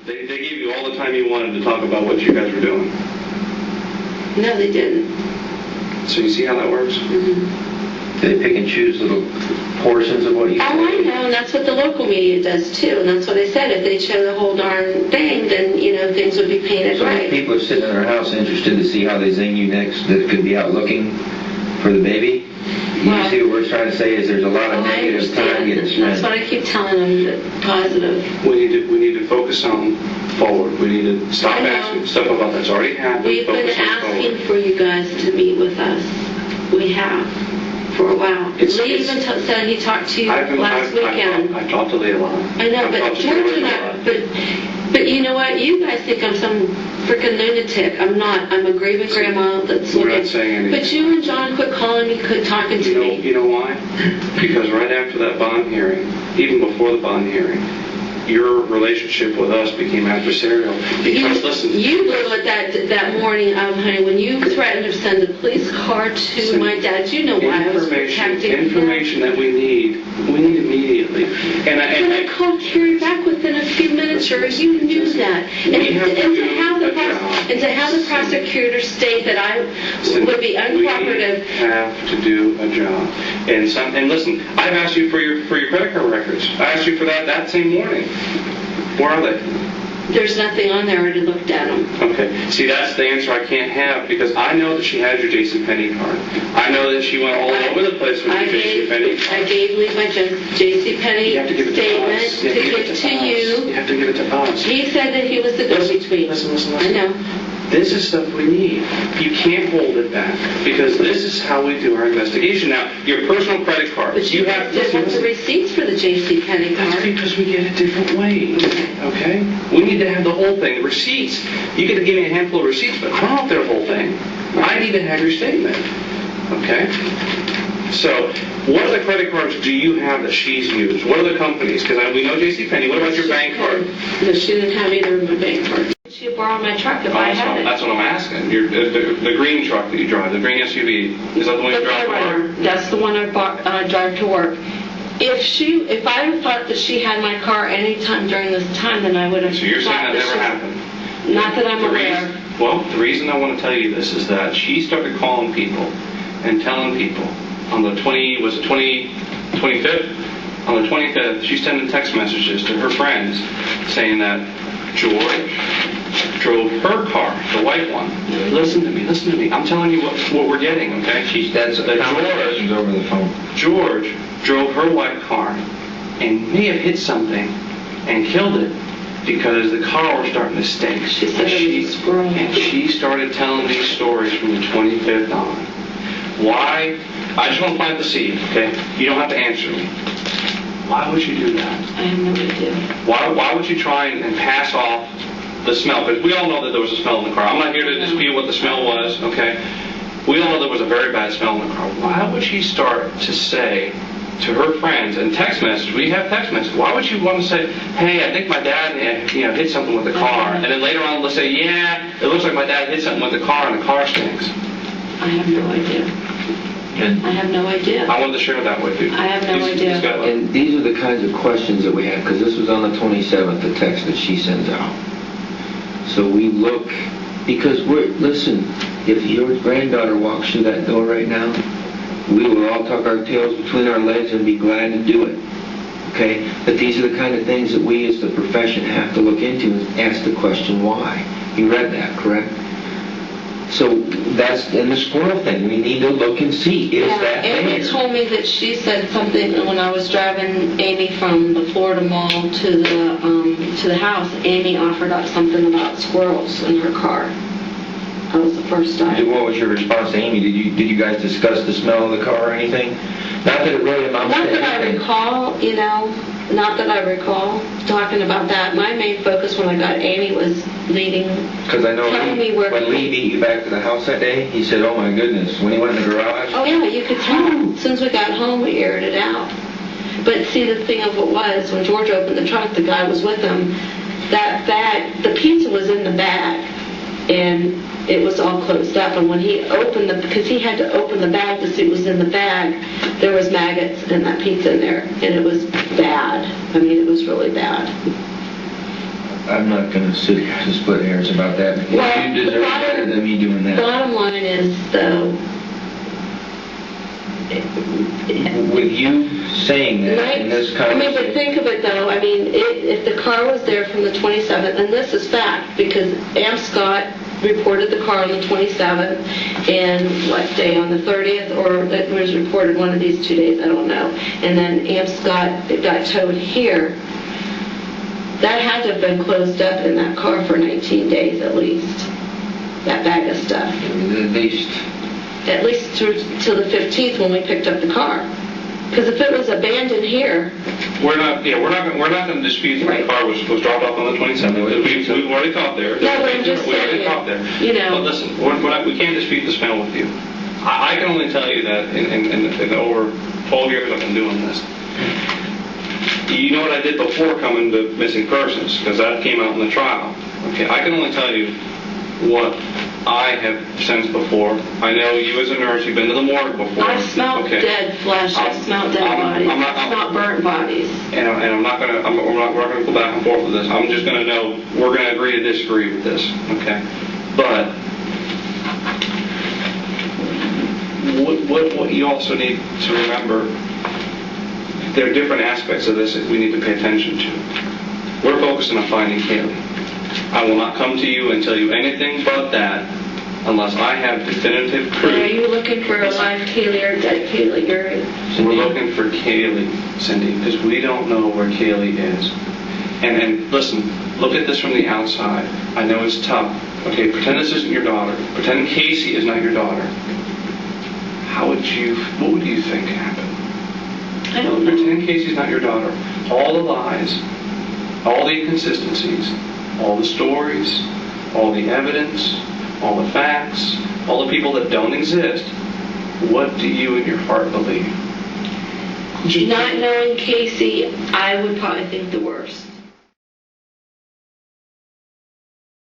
They gave you all the time you wanted to talk about what you guys were doing. No, they didn't. So you see how that works? Mm-hmm. They pick and choose little portions of what you say. Oh, I know, and that's what the local media does too, and that's what I said. If they show the whole darn thing, then, things would be painted So right. if people are sitting in their house interested to see how they zing you next that could be out looking for the baby, you see what we're trying to say is there's a lot of negative time getting spent. That's what I keep telling them, that positive. We need to focus on forward. We need to stop asking stuff about that's already happened. We've been asking for you guys to meet with us. We have. For a while. Lee even said he talked to you last weekend. I've talked to Lee a lot. I know, but George and I, but you know what? You guys think I'm some freaking lunatic. I'm not. I'm a grieving grandma that's We're not saying anything. But you and John quit calling me, quit talking to me. You know why? Because right after that bond hearing, even before the bond hearing, your relationship with us became adversarial. Because listen, you blew it that morning, honey, when you threatened to send the police car to my dad. You know why I was protecting information that we need immediately. And I called Carrie back within a few minutes, or you knew that. And to have the prosecutor state that I would be uncooperative. We have to do a job. And listen, I've asked you for your credit card records. I asked you for that same morning. Where are they? There's nothing on there. I already looked at them. Okay. See, that's the answer I can't have because I know that she has your JCPenney card. I know that she went all over the place with your JCPenney card. I gave Lee my JCPenney statement to give to you. You have to give it to us. He said that he was the go-between. Listen. I know. This is stuff we need. You can't hold it back because this is how we do our investigation. Now, your personal credit card. But you have to want the receipts for the JCPenney card. That's because we get it different ways. Okay? We need to have the whole thing. The receipts. You get to give me a handful of receipts, but I don't have their whole thing. I need to have your statement. Okay? So, what other credit cards do you have that she's used? What other companies? Because we know JCPenney. What about your bank card? No, she didn't have either of my bank cards. She'd borrow my truck if I had it. That's what I'm asking. The green truck that you drive, the green SUV, is that the one you drive to work? That's the one I drive to work. If I thought that she had my car any time during this time, then I would have. So you're saying that never happened? Not that I'm aware. Well, the reason I want to tell you this is that she started calling people and telling people on the 25th? On the 25th, she's sending text messages to her friends saying that George drove her car, the white one. Listen to me. I'm telling you what we're getting, okay? That's conversations over the phone. George drove her white car and may have hit something and killed it because the car was starting to stink. She said and she started telling these stories from the 25th on. Why? I just want to plant the seed, okay? You don't have to answer me. Why would you do that? I have no idea. Why would you try and pass off the smell? Because we all know that there was a smell in the car. I'm not here to dispute what the smell was, okay? We all know there was a very bad smell in the car. Why would she start to say to her friends and text messages, we have text messages, why would you want to say, hey, I think my dad hit something with the car, and then later on they'll say, yeah, it looks like my dad hit something with the car and the car stinks? I have no idea. I have no idea. I wanted to share that with you. I have no idea. And these are the kinds of questions that we have, because this was on the 27th, the text that she sends out. So we look, because listen, if your granddaughter walks through that door right now, we will all tuck our tails between our legs and be glad to do it. Okay? But these are the kind of things that we as the profession have to look into and ask the question, why? You read that, correct? So that's in the squirrel thing. We need to look and see, is that Amy there? told me that she said something when I was driving Amy from the Florida Mall to the house. Amy offered up something about squirrels in her car. That was the first time. What was your response to Amy? Did you guys discuss the smell of the car or anything? Not that it really amounts to anything. Not that I recall, not that I recall talking about that. My main focus when I got Amy was because I know when Lee beat you back to the house that day, he said, oh my goodness, when he went in the garage. Oh yeah, you could tell. As soon as we got home, we aired it out. But see, the thing of it was, when George opened the trunk, the guy was with him. That bag, the pizza was in the bag, and it was all closed up. And when he opened because he had to open the bag to see what was in the bag, there was maggots in that pizza in there, and it was bad. I mean, it was really bad. I'm not going to sit here and split hairs about that. Well, You deserve better than me doing that. Bottom line is, though, With you saying that in this I mean, but conversation, think of it, though. I mean, if the car was there from the 27th, and this is fact, because Scott reported the car on the 27th, and what day, on the 30th, or it was reported one of these 2 days, I don't know. And then Scott, it got towed here. That had to have been closed up in that car for 19 days at least, that bag of stuff. At least through till the 15th when we picked up the car. Because if it was abandoned here, We're not going to dispute that Right. the car was dropped off on the 27th. We've already caught there. No, but I'm just We already saying, caught there. you know. But listen, we can't dispute the smell with you. I can only tell you that in over 12 years I've been doing this. You know what I did before coming to missing persons, because that came out in the trial. Okay, I can only tell you what I have sensed before. I know you as a nurse, you've been to the morgue before. I've smelled dead flesh, I've smelled dead bodies, I've smelled burnt bodies. And I'm not going to, we're not going to go back and forth with this. I'm just going to know we're going to agree to disagree with this, okay? But what you also need to remember, there are different aspects of this that we need to pay attention to. We're focusing on finding Caylee. I will not come to you and tell you anything but that unless I have definitive proof. Are you looking for a live Caylee or dead Caylee? We're looking for Caylee, Cindy, because we don't know where Caylee is. And listen, look at this from the outside. I know it's tough. Okay, pretend this isn't your daughter. Pretend Casey is not your daughter. What would you think happened? I don't know. Pretend Casey's not your daughter. All the lies, all the inconsistencies, all the stories, all the evidence, all the facts, all the people that don't exist, what do you in your heart believe? Not knowing Casey, I would probably think the worst.